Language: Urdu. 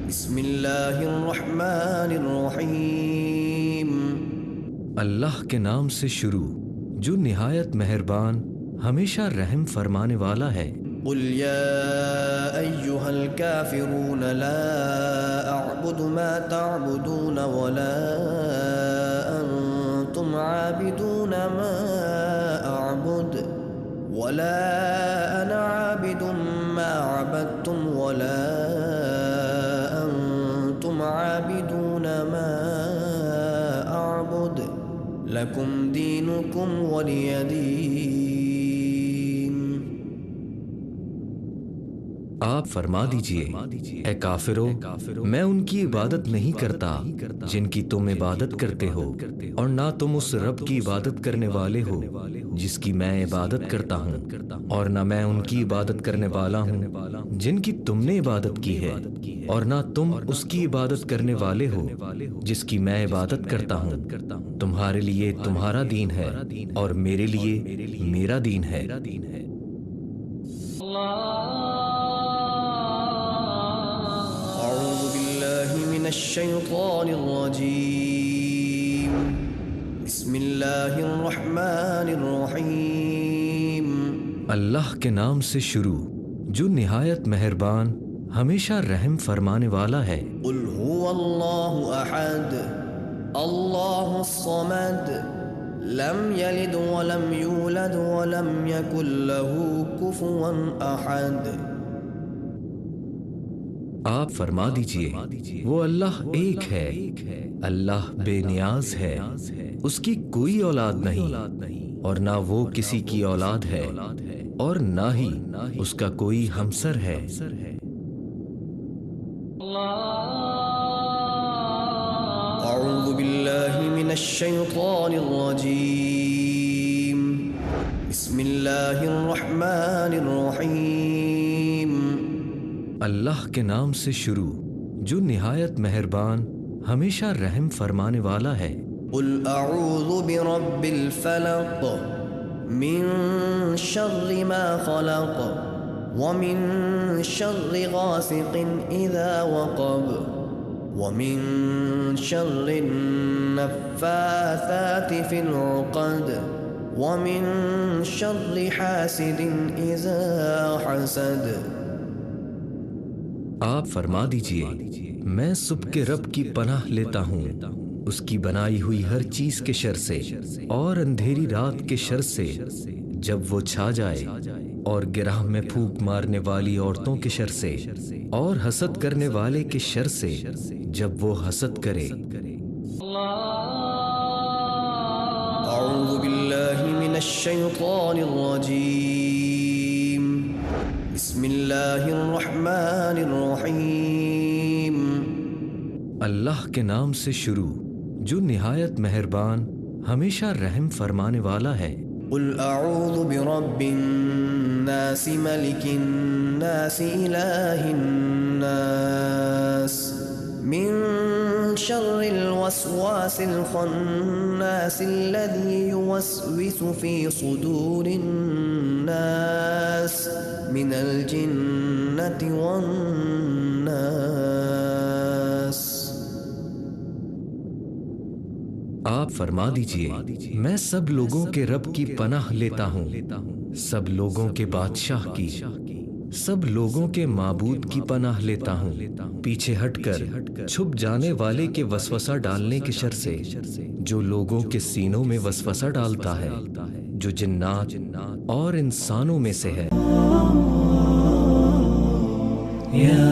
بسم اللہ الرحمن الرحیم۔ اللہ کے نام سے شروع جو نہایت مہربان ہمیشہ رحم فرمانے والا ہے۔ قل یا ایہا الکافرون لا اعبد ما تعبدون ولا انتم عابدون ما اعبد ولا انا عابد ما عبدتم ولا انتم عابدون ما اعبد لکم دینکم ولی دین۔ آپ فرما دیجئے اے کافرو، میں ان کی عبادت نہیں کرتا جن کی تم عبادت کرتے ہو، اور نہ تم اس رب کی عبادت کرنے والے ہو جس کی میں عبادت کرتا ہوں، اور نہ میں ان کی عبادت کرنے والا ہوں جن کی تم نے عبادت کی ہے، اور نہ تم اس کی عبادت کرنے والے ہو جس کی میں عبادت کرتا ہوں۔ تمہارے لیے تمہارا دین ہے اور میرے لیے میرا دین ہے۔ اعوذ باللہ من الشیطان الرجیم، بسم اللہ الرحمن الرحیم۔ اللہ کے نام سے شروع جو نہایت مہربان ہمیشہ رحم فرمانے والا ہے۔ قل هو اللہ احد اللہ الصمد لم یلد ولم یولد ولم یکن له کفوا احد۔ آپ فرما دیجئے وہ اللہ ایک ہے، اللہ بے نیاز ہے، اس کی کوئی اولاد نہیں، اور نہ وہ کسی کی اولاد ہے، اور نہ ہی اس کا کوئی ہمسر ہے۔ اعوذ باللہ من الشیطان الرجیم، بسم اللہ الرحمن الرحیم۔ اللہ کے نام سے شروع جو نہایت مہربان ہمیشہ رحم فرمانے والا ہے۔ قل اعوذ برب الفلق من شر ما خلق ومن شر غاسق اذا وقب ومن شر النفاثات في العقد ومن شر حاسد اذا حسد۔ آپ فرما دیجئے میں صبح کے رب کی پناہ لیتا ہوں اس کی بنائی ہوئی ہر چیز کے شر سے، اور اندھیری رات کے شر سے جب وہ چھا جائے، اور گرہ میں پھونک مارنے والی عورتوں کے شر سے، اور حسد کرنے والے کے شر سے جب وہ حسد کرے۔ اعوذ باللہ من الشیطان الرجیم، بسم اللہ الرحمن الرحیم۔ اللہ کے نام سے شروع جو نہایت مہربان ہمیشہ رحم فرمانے والا ہے۔ قل اعوذ برب الناس ملک الناس الہ الناس من شر الوسواس الخناس الذي يوسوس في صدور الناس من الجنة والناس۔ آپ فرما دیجئے میں سب لوگوں کے رب کی پناہ لیتا ہوں، سب لوگوں کے بادشاہ کی، سب لوگوں کے معبود کی پناہ لیتا ہوں، پیچھے ہٹ کر چھپ جانے والے کے وسوسہ ڈالنے کے شر سے جو لوگوں کے سینوں میں وسوسہ ڈالتا ہے، جو جنات اور انسانوں میں سے ہے۔ یا